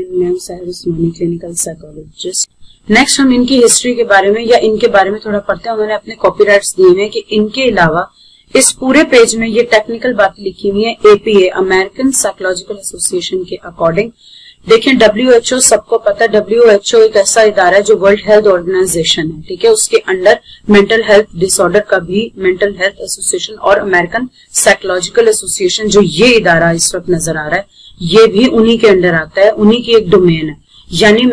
Clinical psychologist. Next हम इनकी history के बारे में या इनके बारे में थोड़ा पढ़ते हैं। उन्होंने अपने कॉपीराइट्स दिए हैं कि इनके अलावा इस पूरे पेज में ये टेक्निकल बातें लिखी हुई है एपीए अमेरिकन साइकोलॉजिकल एसोसिएशन के अकॉर्डिंग। देखिए WHO सबको पता है, WHO एक ऐसा इदारा है जो वर्ल्ड हेल्थ ऑर्गेनाइजेशन है, ठीक है। उसके अंडर मेंटल हेल्थ डिसऑर्डर का भी मेंटल हेल्थ एसोसिएशन और अमेरिकन साइकोलॉजिकल एसोसिएशन जो ये इदारा इस वक्त नजर आ रहा है ये भी उन्हीं के अंडर आता है, उन्हीं की एक डोमेन है। यानी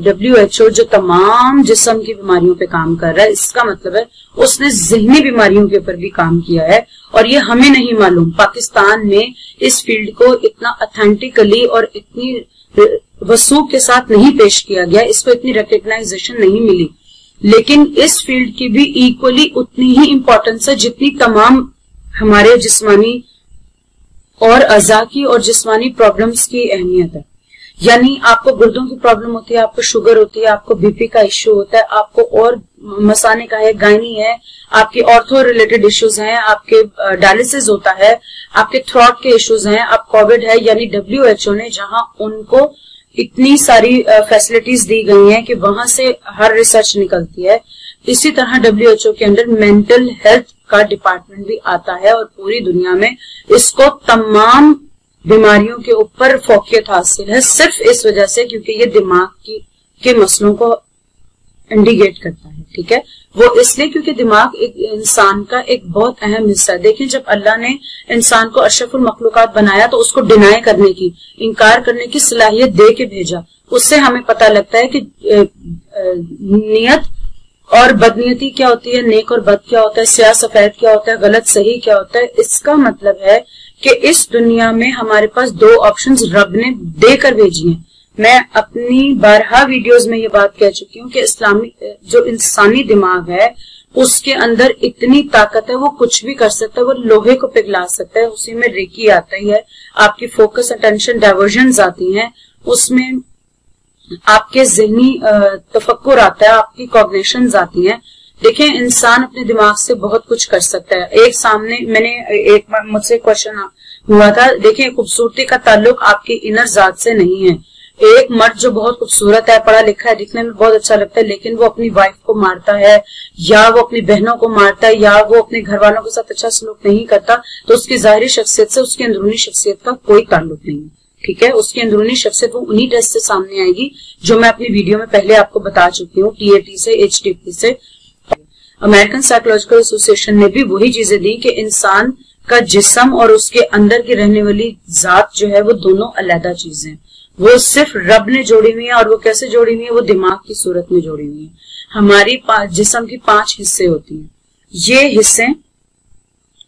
WHO जो तमाम जिस्म की बीमारियों पे काम कर रहा है, इसका मतलब है उसने ज़हनी बीमारियों के ऊपर भी काम किया है। और ये हमें नहीं मालूम, पाकिस्तान में इस फील्ड को इतना ऑथेंटिकली और इतनी वसूख के साथ नहीं पेश किया गया, इसको इतनी रिकग्नाइजेशन नहीं मिली। लेकिन इस फील्ड की भी इक्वली उतनी ही इंपॉर्टेंस है जितनी तमाम हमारे जिस्मानी और अज़ा की और जिस्मानी प्रॉब्लम्स की अहमियत है। यानी आपको गुर्दों की प्रॉब्लम होती है, आपको शुगर होती है, आपको बीपी का इश्यू होता है, आपको और मसाने का है, गायनी है, आपके ऑर्थो रिलेटेड इश्यूज हैं, आपके डायलिसिस होता है, आपके थ्रॉट के इश्यूज हैं, आप कोविड है। यानी WHO ने जहां उनको इतनी सारी फैसिलिटीज दी गई हैं कि वहां से हर रिसर्च निकलती है, इसी तरह WHO के अंदर मेंटल हेल्थ का डिपार्टमेंट भी आता है और पूरी दुनिया में इसको तमाम बीमारियों के ऊपर फोकियत हासिल है, सिर्फ इस वजह से क्योंकि ये दिमाग के मसलों को इंडिकेट करता है, ठीक है। वो इसलिए क्योंकि दिमाग एक इंसान का एक बहुत अहम हिस्सा है। देखिए जब अल्लाह ने इंसान को अशरफुल मखलूकात बनाया तो उसको डिनाई करने की, इनकार करने की सलाहियत दे के भेजा। उससे हमें पता लगता है कि नियत और बदनीयती क्या होती है, नेक और बद क्या होता है, स्याह सफेद क्या होता है, गलत सही क्या होता है। इसका मतलब है कि इस दुनिया में हमारे पास दो ऑप्शंस रब ने देकर भेजी हैं। मैं अपनी 12 वीडियोस में ये बात कह चुकी हूँ कि इस्लामी जो इंसानी दिमाग है उसके अंदर इतनी ताकत है, वो कुछ भी कर सकता है, वो लोहे को पिघला सकता है। उसी में रेकी आता ही है, आपकी फोकस अटेंशन डाइवर्जन आती हैं, उसमें आपके ज़हनी तफक्कुर आता है, आपकी कॉग्निशंस आती हैं। देखिए इंसान अपने दिमाग से बहुत कुछ कर सकता है। एक सामने मैंने एक बार मुझसे क्वेश्चन हुआ था, देखिए खूबसूरती का ताल्लुक आपकी इनर जात से नहीं है। एक मर्द जो बहुत खूबसूरत है, पढ़ा लिखा है, दिखने में बहुत अच्छा लगता है, लेकिन वो अपनी वाइफ को मारता है या वो अपनी बहनों को मारता है या वो अपने घर वालों के साथ अच्छा सलूक नहीं करता, तो उसकी जाहिरी शख्सियत से उसकी अंदरूनी शख्सियत का कोई ताल्लुक नहीं है, ठीक है। उसकी अंदरूनी शख्सियत वो उन्हीं टेस्ट से सामने आएगी जो मैं अपनी वीडियो में पहले आपको बता चुकी हूँ, TAT से, HTP से। अमेरिकन साइकोलॉजिकल एसोसिएशन ने भी वही चीजें दी कि इंसान का जिस्म और उसके अंदर की रहने वाली जात जो है वो दोनों अलग चीजें हैं। वो सिर्फ रब ने जोड़ी हुई है। और वो कैसे जोड़ी हुई है? वो दिमाग की सूरत में जोड़ी हुई है। हमारी जिस्म की 5 हिस्से होती हैं। ये हिस्से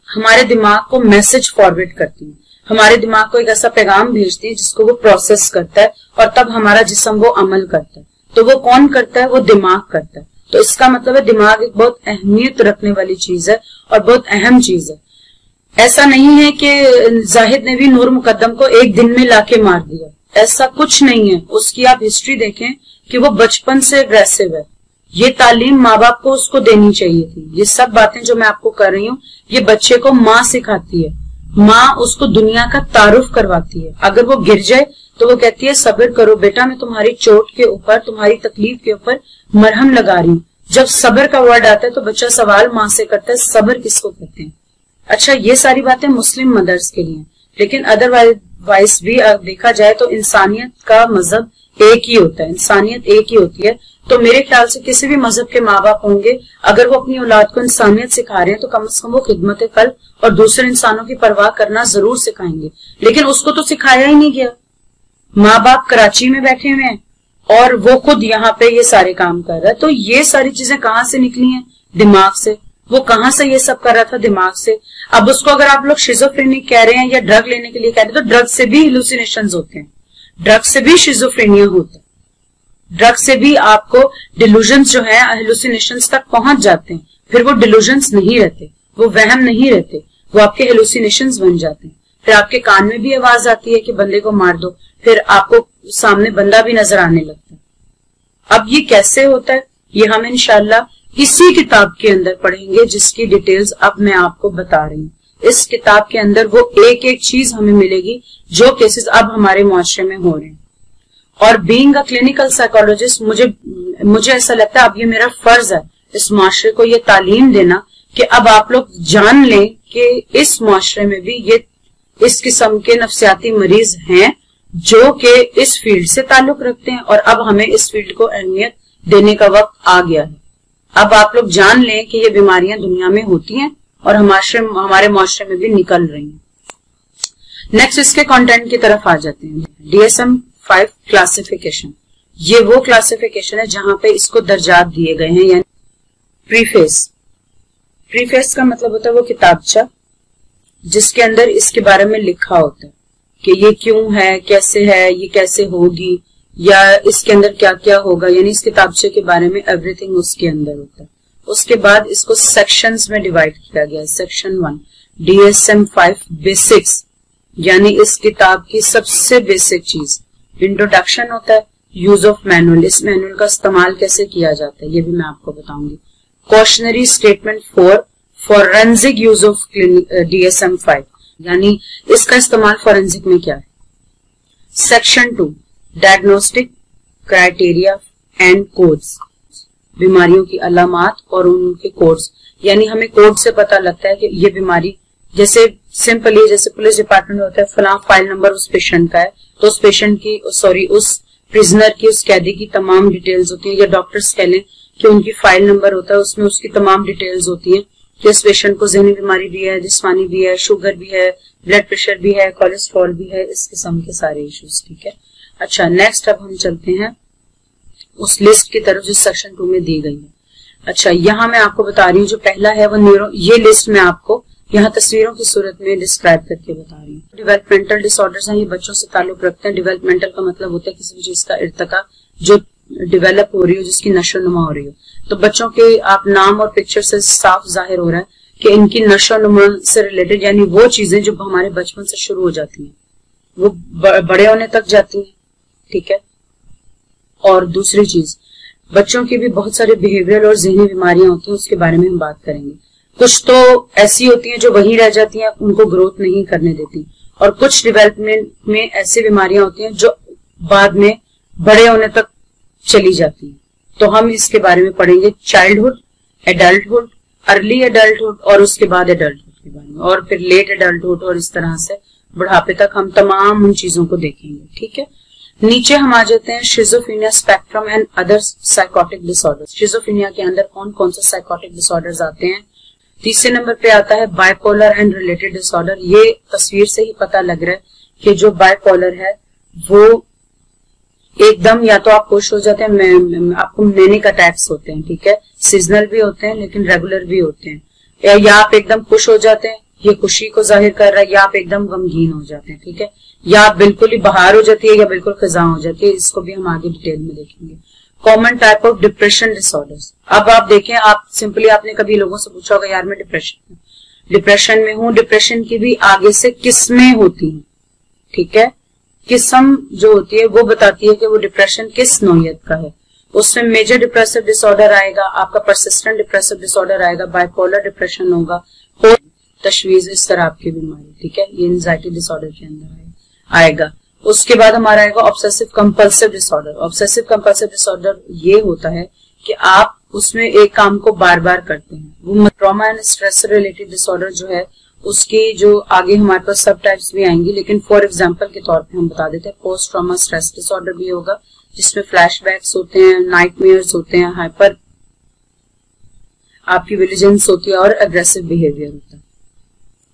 हमारे दिमाग को मैसेज फॉरवर्ड करती हैं, हमारे दिमाग को एक ऐसा पैगाम भेजती है जिसको वो प्रोसेस करता है और तब हमारा जिस्म वो अमल करता है। तो वो कौन करता है? वो दिमाग करता है। तो इसका मतलब है दिमाग एक बहुत अहमियत रखने वाली चीज है और बहुत अहम चीज है। ऐसा नहीं है कि जाहिद ने भी नूर मुकद्दम को एक दिन में लाके मार दिया, ऐसा कुछ नहीं है। उसकी आप हिस्ट्री देखें कि वो बचपन से अग्रेसिव है। ये तालीम माँ बाप को उसको देनी चाहिए थी। ये सब बातें जो मैं आपको कर रही हूँ ये बच्चे को माँ सिखाती है। माँ उसको दुनिया का तारुफ करवाती है। अगर वो गिर जाए तो वो कहती है सब्र करो बेटा, मैं तुम्हारी चोट के ऊपर, तुम्हारी तकलीफ के ऊपर मरहम लगा रही हूँ। जब सब्र का वर्ड आता है तो बच्चा सवाल माँ से करता है सब्र किसको कहते हैं। अच्छा, ये सारी बातें मुस्लिम मदर्स के लिए, लेकिन अदरवाइज भी देखा जाए तो इंसानियत का मजहब एक ही होता है, इंसानियत एक ही होती है। तो मेरे ख्याल से किसी भी मजहब के माँ बाप होंगे, अगर वो अपनी औलाद को इंसानियत सिखा रहे हैं तो कम से कम वो खिदमत कल्ब और दूसरे इंसानों की परवाह करना जरूर सिखाएंगे। लेकिन उसको तो सिखाया ही नहीं गया। माँ बाप कराची में बैठे हुए हैं और वो खुद यहाँ पे ये सारे काम कर रहा है। तो ये सारी चीजें कहाँ से निकली हैं? दिमाग से। वो कहाँ से ये सब कर रहा था? दिमाग से। अब उसको अगर आप लोग शिजोफ्रेनिक कह रहे हैं या ड्रग लेने के लिए कह रहे हैं तो ड्रग से भी हेलुसिनेशंस होते हैं, ड्रग से भी शिजोफ्रेनिया होता है, ड्रग से भी आपको डिल्यूजन्स जो है हेलुसिनेशंस तक पहुंच जाते हैं। फिर वो डिल्यूजन्स नहीं रहते, वो वहम नहीं रहते, वो आपके हेलुसिनेशंस बन जाते हैं। फिर आपके कान में भी आवाज आती है कि बंदे को मार दो, फिर आपको सामने बंदा भी नजर आने लगता है। अब ये कैसे होता है ये हम इंशाल्लाह इसी किताब के अंदर पढ़ेंगे जिसकी डिटेल्स अब मैं आपको बता रही हूँ। इस किताब के अंदर वो एक एक चीज हमें मिलेगी जो केसेस अब हमारे मुआशरे में हो रहे हैं। और बीइंग अ क्लिनिकल साइकोलॉजिस्ट मुझे ऐसा लगता है अब ये मेरा फर्ज है इस मुआशरे को ये तालीम देना कि अब आप लोग जान लें कि इस मुआशरे में भी ये इस किस्म के नफ्सियाती मरीज हैं जो कि इस फील्ड से ताल्लुक रखते हैं, और अब हमें इस फील्ड को अहमियत देने का वक्त आ गया है। अब आप लोग जान लें कि ये बीमारियां दुनिया में होती हैं और हमारे मुआशरे में भी निकल रही हैं। नेक्स्ट इसके कंटेंट की तरफ आ जाते हैं। DSM-5 क्लासिफिकेशन, ये वो क्लासिफिकेशन है जहां पे इसको दर्जात दिए गए हैं। यानी प्रीफेस का मतलब होता है वो किताबचा जिसके अंदर इसके बारे में लिखा होता है कि ये क्यों है, कैसे है, ये कैसे होगी, या इसके अंदर क्या क्या होगा, यानी इस किताबचे के बारे में एवरीथिंग उसके अंदर होता है। उसके बाद इसको सेक्शंस में डिवाइड किया गया है। सेक्शन 1 DSM-5 बेसिक्स, यानी इस किताब की सबसे बेसिक चीज इंट्रोडक्शन होता है। यूज ऑफ मैनुअल, इस मैनुअल का इस्तेमाल कैसे किया जाता है ये भी मैं आपको बताऊंगी। Cautionary statement for forensic use of DSM-5, यानी इसका इस्तेमाल फॉरेंसिक में क्या है। Section 2 diagnostic criteria and codes, बीमारियों की अलामात और उनके कोड्स, यानी हमें कोड से पता लगता है कि ये बीमारी, जैसे सिंपली जैसे पुलिस डिपार्टमेंट में होता है फलां फाइल नंबर उस पेशेंट का है, तो उस पेशेंट की उस प्रिजनर की, उस कैदी की तमाम डिटेल्स होती हैं, या डॉक्टर्स कह लें कि उनकी फाइल नंबर होता है, उसमें उसकी तमाम डिटेल्स होती हैं कि इस पेशेंट को ज़हनी बीमारी भी है, जिस्मानी भी है, शुगर भी है, ब्लड प्रेशर भी है, कोलेस्ट्रॉल भी है, इस किस्म के सारे इश्यूज। ठीक है, अच्छा नेक्स्ट अब हम चलते हैं उस लिस्ट की तरफ जो सेक्शन 2 में दी गई है। अच्छा, यहाँ मैं आपको बता रही हूँ जो पहला है वो न्यूरो, ये लिस्ट में आपको यहाँ तस्वीरों की सूरत में डिस्क्राइब करके बता रही हूँ। डेवलपमेंटल डिसऑर्डर्स हैं, ये बच्चों से ताल्लुक रखते हैं। डेवलपमेंटल का मतलब होता है किसी भी चीज का इर्तिका जो डेवलप हो रही हो, जिसकी नशो नुमा हो रही हो। तो बच्चों के आप नाम और पिक्चर से साफ जाहिर हो रहा है कि इनकी नशो नुमा से रिलेटेड, यानी वो चीजें जो हमारे बचपन से शुरू हो जाती हैं वो बड़े होने तक जाती हैं। ठीक है, और दूसरी चीज, बच्चों की भी बहुत सारे बिहेवियरल और ज़हनी बीमारियां होती हैं, उसके बारे में हम बात करेंगे। कुछ तो ऐसी होती हैं जो वहीं रह जाती हैं, उनको ग्रोथ नहीं करने देती, और कुछ डेवलपमेंट में ऐसी बीमारियां होती हैं जो बाद में बड़े होने तक चली जाती हैं। तो हम इसके बारे में पढ़ेंगे, चाइल्डहुड, एडल्टहुड, अर्ली एडल्टहुड और उसके बाद एडल्टहुड के बारे में, और फिर लेट एडल्टहुड, और इस तरह से बुढ़ापे तक हम तमाम उन चीजों को देखेंगे। ठीक है, नीचे हम आ जाते हैं schizophrenia spectrum and other psychotic disorders. Schizophrenia के अंदर कौन कौन से साइकोटिक डिसऑर्डर्स आते हैं। तीसरे नंबर पे आता है बाइपोलर एंड रिलेटेड डिसऑर्डर। ये तस्वीर से ही पता लग रहा है कि जो बाइपोलर है वो एकदम, या तो आप खुश हो जाते हैं, आपको मैनिक अटैक्स होते हैं, ठीक है, सीजनल भी होते हैं लेकिन रेगुलर भी होते हैं, या आप एकदम खुश हो जाते हैं, ये खुशी को जाहिर कर रहा है, या आप एकदम गमगीन हो जाते हैं। ठीक है, या आप बिल्कुल ही बाहर हो जाती है या बिल्कुल खिजा हो जाती है, इसको भी हम आगे डिटेल में देखेंगे। Common type of depression disorders. अब आप देखें, आप सिंपली आपने कभी लोगों से पूछा होगा यार मैं डिप्रेशन में हूं। डिप्रेशन की भी आगे से किस्में होती हैं। ठीक है, किस्म जो होती है वो बताती है कि वो डिप्रेशन किस नौयत का है। उसमें मेजर डिप्रेसिव डिसऑर्डर आएगा, आपका परसिस्टेंट डिप्रेसिव डिसऑर्डर आएगा, बाइपोलर डिप्रेशन होगा, और तशवीश इस तरह की बीमारी। ठीक है, ये एंजाइटी डिसऑर्डर के अंदर आएगा। उसके बाद हमारा आएगा obsessive compulsive disorder. Obsessive compulsive disorder ये होता है कि आप उसमें एक काम को बार बार करते हैं। वो trauma and stress related disorder जो है उसकी जो आगे हमारे पास सब टाइप्स भी आएंगी, लेकिन फॉर एग्जांपल के तौर पे हम बता देते हैं पोस्ट ट्रॉमा स्ट्रेस डिसऑर्डर भी होगा, जिसमें फ्लैशबैक्स होते हैं, नाइटमेयर्स होते हैं, हाइपर आपकी विजिलेंस होती है और एग्रेसिव बिहेवियर होता है।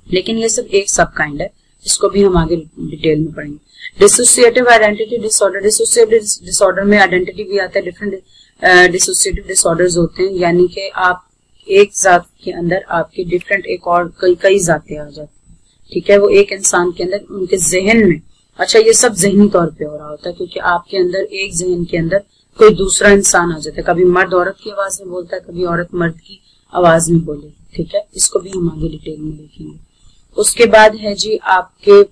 लेकिन ये सब एक सब काइंड है, इसको भी हम आगे डिटेल में पढ़ेंगे। Dissociative identity disorder. Dissociative disorder में आइडेंटिटी भी आता है, डिफरेंट डिसोसिएटिव डिसऑर्डर्स होते हैं, यानी कि आप एक जात के अंदर आपके डिफरेंट एक और कई जातें आ जाती हैं। ठीक है, वो एक इंसान के अंदर उनके जहन में, अच्छा ये सब जहनी तौर पे हो रहा होता है क्योंकि आपके अंदर एक जहन के अंदर कोई दूसरा इंसान आ जाता है। कभी मर्द औरत की आवाज में बोलता है, कभी औरत मर्द की आवाज में बोलेगी। ठीक है, इसको भी हम आगे डिटेल में देखेंगे। उसके बाद है जी आपके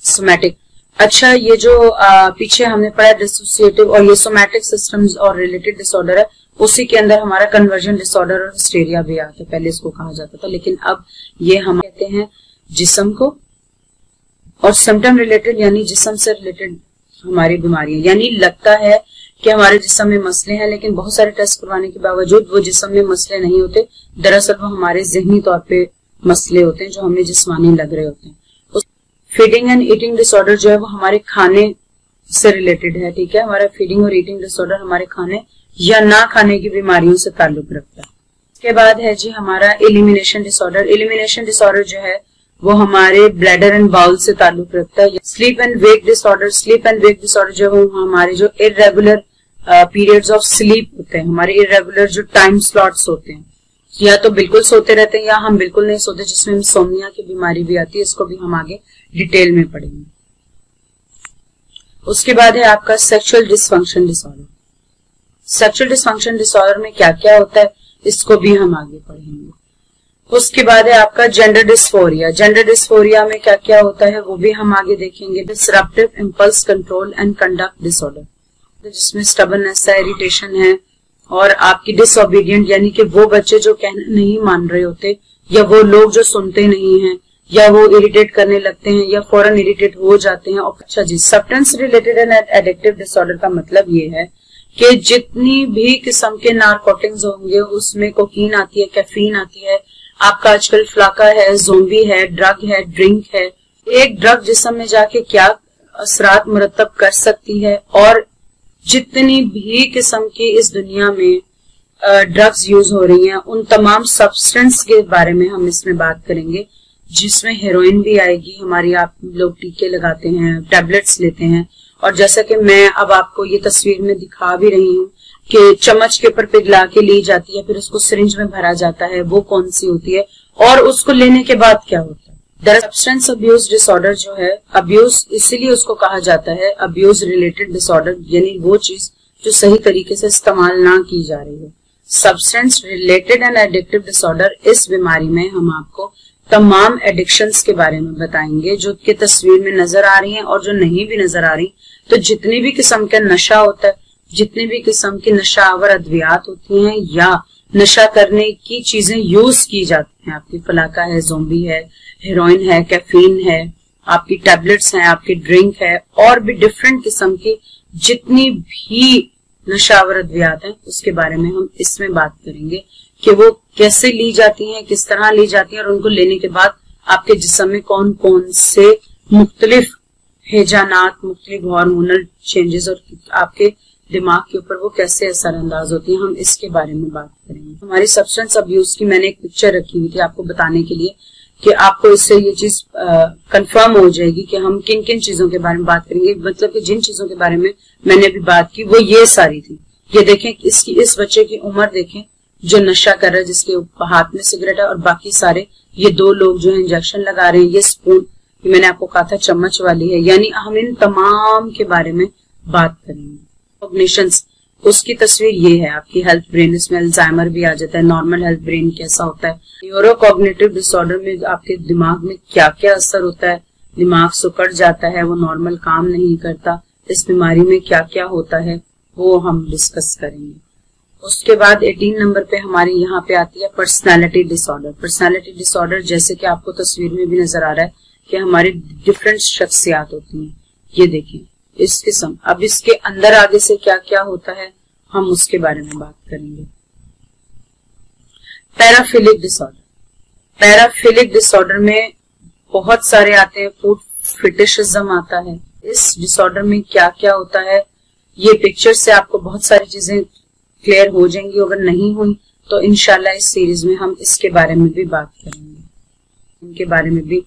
सोमैटिक। अच्छा, ये जो पीछे हमने पढ़ा डिसोसिएटिव और ये सोमैटिक सिस्टम्स और रिलेटेड डिसऑर्डर है, उसी के अंदर हमारा कन्वर्जन डिसऑर्डर और हिस्टेरिया भी आता है, पहले इसको कहा जाता था, लेकिन अब ये हम कहते हैं जिस्म को। और सिम्टम रिलेटेड यानी जिस्म से रिलेटेड हमारी बीमारियां, यानी लगता है कि हमारे जिस्म में मसले हैं, लेकिन बहुत सारे टेस्ट करवाने के बावजूद वो जिस्म में मसले नहीं होते, दरअसल वो हमारे जहनी तौर पे मसले होते हैं जो हमें जिस्मानी लग रहे होते हैं। फीडिंग एंड ईटिंग डिसऑर्डर जो है वो हमारे खाने से रिलेटेड है, ठीक है। हमारा फीडिंग और ईटिंग डिसऑर्डर हमारे खाने या ना खाने की बीमारियों से ताल्लुक रखता है। इसके बाद है जी हमारा एलिमिनेशन डिसऑर्डर। एलिमिनेशन डिसऑर्डर जो है वो हमारे ब्लैडर एंड बाउल से ताल्लुक रखता है। Sleep and wake disorder, sleep and wake disorder जो है वो हमारे जो इरेगुलर पीरियड्स ऑफ स्लीप होते हैं, हमारे इरेगुलर जो टाइम स्लॉट्स होते हैं, या तो बिल्कुल सोते रहते हैं या हम बिल्कुल नहीं सोते, जिसमें इंसोम्निया की बीमारी भी आती है। इसको भी हम आगे डिटेल में पढ़ेंगे। उसके बाद है आपका sexual dysfunction disorder. Sexual dysfunction disorder में क्या क्या होता है इसको भी हम आगे पढ़ेंगे। उसके बाद है आपका जेंडर डिस्फोरिया। जेंडर डिस्फोरिया में क्या क्या होता है वो भी हम आगे देखेंगे। Disruptive impulse control and conduct disorder, जिसमें स्टबर्ननेस है, इरिटेशन है, और आपकी डिसओबीडियंट यानी कि वो बच्चे जो कहना नहीं मान रहे होते, या वो लोग जो सुनते नहीं हैं, या वो इरिटेट करने लगते हैं या फौरन इरिटेट हो जाते हैं। और अच्छा जी, substance related and addictive disorder का मतलब ये है कि जितनी भी किस्म के नारकोटिक्स होंगे उसमें कोकीन आती है, कैफीन आती है, आपका आजकल फ्लाका है, ज़ोंबी है, ड्रग है, ड्रिंक है। एक ड्रग जिस्म में जाके क्या असरात मुरतब कर सकती है, और जितनी भी किस्म की इस दुनिया में ड्रग्स यूज हो रही हैं उन तमाम सब्सटेंस के बारे में हम इसमें बात करेंगे, जिसमें हेरोइन भी आएगी हमारी। आप लोग टीके लगाते हैं, टैबलेट्स लेते हैं, और जैसा कि मैं अब आपको ये तस्वीर में दिखा भी रही हूँ कि चम्मच के ऊपर पिघला के ली जाती है, फिर उसको सिरिंज में भरा जाता है, वो कौन सी होती है और उसको लेने के बाद क्या होता है। दरअसल सब्सटेंस अब्यूज डिसऑर्डर जो है, अब्यूज इसीलिए उसको कहा जाता है अब्यूज रिलेटेड डिसऑर्डर, यानी वो चीज जो सही तरीके से इस्तेमाल ना की जा रही है। Substance related and addictive disorder, इस बीमारी में हम आपको तमाम एडिक्शंस के बारे में बताएंगे जो कि तस्वीर में नजर आ रही हैं और जो नहीं भी नजर आ रही। तो जितनी भी किस्म का नशा होता है, जितनी भी किस्म की नशावर अद्वियात होती हैं या नशा करने की चीजें यूज की जाती हैं, आपकी फलाका है, ज़ोंबी है, हेरोइन है, कैफीन है, आपकी टैबलेट्स हैं, आपकी ड्रिंक है, और भी डिफरेंट किस्म की जितनी भी नशावर अद्वियात हैं उसके बारे में हम इसमें बात करेंगे कि वो कैसे ली जाती हैं, किस तरह ली जाती हैं, और उनको लेने के बाद आपके जिस्म में कौन कौन से मुख्तलिफ हेजानात, मुख्तलिफ हार्मोनल चेंजेस और आपके दिमाग के ऊपर वो कैसे असरअंदाज होती हैं, हम इसके बारे में बात करेंगे। हमारी सब्सटेंस अब्यूज की मैंने एक पिक्चर रखी हुई थी आपको बताने के लिए कि आपको इससे ये चीज कंफर्म हो जाएगी कि हम किन किन चीजों के बारे में बात करेंगे। मतलब कि जिन चीजों के बारे में मैंने अभी बात की वो ये सारी थी। ये देखें, इसकी इस बच्चे की उम्र देखें जो नशा कर रहा है, जिसके हाथ में सिगरेट है, और बाकी सारे ये दो लोग जो है इंजेक्शन लगा रहे हैं। ये स्पून मैंने आपको कहा था चम्मच वाली है, यानी हम इन तमाम के बारे में बात करेंगे। कॉग्निशंस, उसकी तस्वीर ये है आपकी हेल्थ ब्रेन, इसमें अल्जाइमर भी आ जाता है। नॉर्मल हेल्थ ब्रेन कैसा होता है, न्यूरोकॉग्निटिव डिसऑर्डर में आपके दिमाग में क्या क्या असर होता है, दिमाग सुकड़ जाता है, वो नॉर्मल काम नहीं करता, इस बीमारी में क्या क्या होता है वो हम डिस्कस करेंगे। उसके बाद 18 नंबर पे हमारी यहाँ पे आती है पर्सनालिटी डिसऑर्डर। पर्सनालिटी डिसऑर्डर जैसे कि आपको तस्वीर में भी नजर आ रहा है कि हमारी डिफरेंट शख्सियात होती हैं। ये देखें इस किस्म, अब इसके अंदर आगे से क्या क्या होता है हम उसके बारे में बात करेंगे। पैराफिलिक डिसऑर्डर, पैराफिलिक डिसऑर्डर में बहुत सारे आते हैं। फूड फिटिशिज्म आता है। इस डिसऑर्डर में क्या क्या होता है ये पिक्चर से आपको बहुत सारी चीजें क्लियर हो जाएंगी। अगर नहीं हुई तो इंशाल्लाह इस सीरीज में हम इसके बारे में भी बात करेंगे, इनके बारे में भी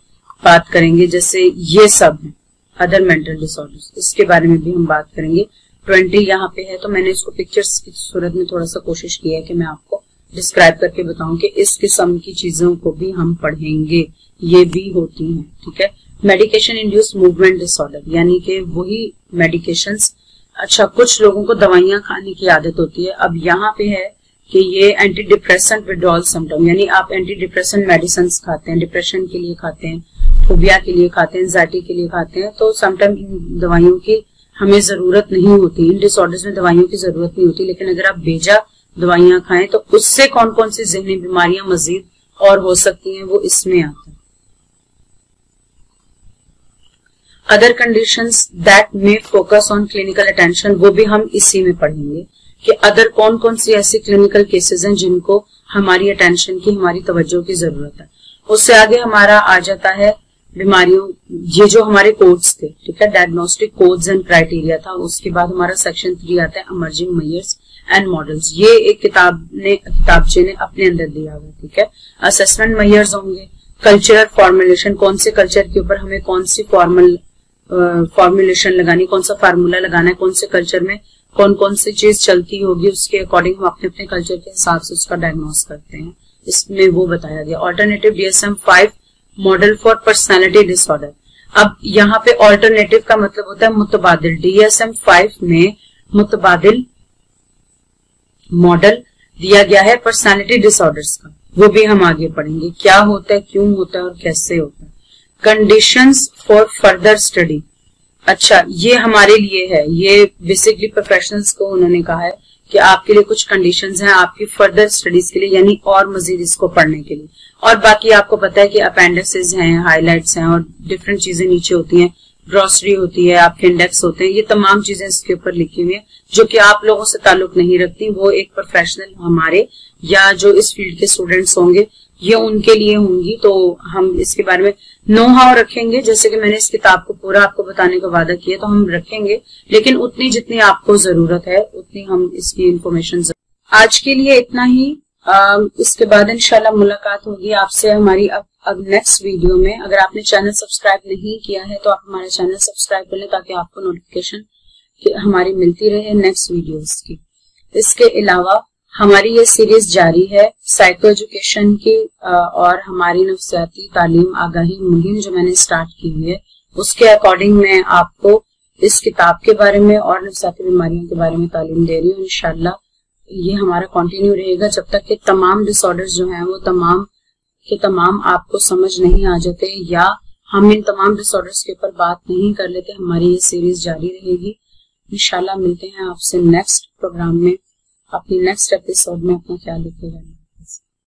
बात करेंगे। जैसे ये सब है अदर मेंटल डिसऑर्डर्स, इसके बारे में भी हम बात करेंगे। 20 यहाँ पे है तो मैंने इसको पिक्चर्स की सूरत में थोड़ा सा कोशिश किया है कि मैं आपको डिस्क्राइब करके बताऊं कि इस किस्म की चीजों को भी हम पढ़ेंगे, ये भी होती हैं। ठीक है। मेडिकेशन इंड्यूस मूवमेंट डिसऑर्डर, यानी कि वही मेडिकेशंस, अच्छा कुछ लोगों को दवाइयां खाने की आदत होती है। अब यहाँ पे है कि ये एंटी डिप्रेसेंट विड्रॉल सिम्टम, यानी आप एंटी डिप्रेसेंट मेडिसिन खाते हैं, डिप्रेशन के लिए खाते हैं, फोबिया के लिए खाते हैं, एंजाइटी के लिए खाते हैं, तो समटाइम इन दवाइयों की हमें जरूरत नहीं होती। इन डिसऑर्डर्स में दवाइयों की जरूरत नहीं होती, लेकिन अगर आप बेजा दवाइयां खाएं, तो उससे कौन कौन सी ज़हनी बीमारियां मजीद और हो सकती हैं वो इसमें आता है। Other conditions that may focus on clinical attention, वो भी हम इसी में पढ़ेंगे कि अदर कौन कौन सी ऐसी क्लिनिकल केसेस हैं जिनको हमारी अटेंशन की, हमारी तवज्जो की जरूरत है। उससे आगे हमारा आ जाता है बीमारियों, ये जो हमारे कोड्स थे, ठीक है, डायग्नोस्टिक कोड्स एंड क्राइटेरिया था। उसके बाद हमारा सेक्शन 3 आता है इमर्जिंग मेजर्स एंड मॉडल्स। ये एक किताबचे ने अपने अंदर दिया हुआ, ठीक है। असेसमेंट मेजर्स होंगे, कल्चरल फॉर्मुलेशन, कौन से कल्चर के ऊपर हमें कौन सी फॉर्मुलेशन लगानी, कौन सा फार्मूला लगाना है, कौन से कल्चर में कौन कौन सी चीज चलती होगी, उसके अकॉर्डिंग हम अपने अपने कल्चर के हिसाब से उसका डायग्नोस करते हैं, इसमें वो बताया गया। Alternative DSM-5 model for personality disorder. अब यहाँ पे ऑल्टरनेटिव का मतलब होता है मुतबादिल। DSM-5 में मुतबादिल मॉडल दिया गया है पर्सनालिटी डिसऑर्डर्स का, वो भी हम आगे पढ़ेंगे, क्या होता है, क्यों होता है और कैसे होता है। कंडीशंस फॉर फर्दर स्टडी, अच्छा ये हमारे लिए है, ये बेसिकली प्रोफेशनल्स को उन्होंने कहा है कि आपके लिए कुछ कंडीशंस हैं आपकी फर्दर स्टडीज के लिए, यानी और मजीद इसको पढ़ने के लिए। और बाकी आपको पता है कि अपेंडिसेस हैं, हाइलाइट्स हैं और डिफरेंट चीजें नीचे होती हैं, ग्रॉसरी होती है, आपके इंडेक्स होते हैं, ये तमाम चीजें इसके ऊपर लिखी हुई है जो कि आप लोगों से ताल्लुक नहीं रखती। वो एक प्रोफेशनल हमारे या जो इस फील्ड के स्टूडेंट्स होंगे ये उनके लिए होंगी। तो हम इसके बारे में नो हाउ रखेंगे, जैसे कि मैंने इस किताब को पूरा आपको बताने का वादा किया, तो हम रखेंगे, लेकिन उतनी जितनी आपको जरूरत है उतनी हम इसकी इंफॉर्मेशन। आज के लिए इतना ही, इसके बाद इंशाल्लाह मुलाकात होगी आपसे हमारी अब नेक्स्ट वीडियो में। अगर आपने चैनल सब्सक्राइब नहीं किया है तो आप हमारा चैनल सब्सक्राइब कर लें ताकि आपको नोटिफिकेशन हमारी मिलती रहे नेक्स्ट वीडियोस की। इसके अलावा हमारी ये सीरीज जारी है साइको एजुकेशन की और हमारी नफ्सियाती तालीम आगाही मुहिम जो मैंने स्टार्ट की हुई है, उसके अकॉर्डिंग मैं आपको इस किताब के बारे में और नफ्सियाती बीमारियों के बारे में तालीम दे रही हूँ। इंशाल्लाह ये हमारा कंटिन्यू रहेगा जब तक कि तमाम डिसऑर्डर्स जो हैं वो तमाम के तमाम आपको समझ नहीं आ जाते या हम इन तमाम डिसऑर्डर्स के ऊपर बात नहीं कर लेते। हमारी ये सीरीज जारी रहेगी। इंशाल्लाह मिलते हैं आपसे नेक्स्ट प्रोग्राम में, अपनी नेक्स्ट एपिसोड में। अपना ख्याल रखिएगा।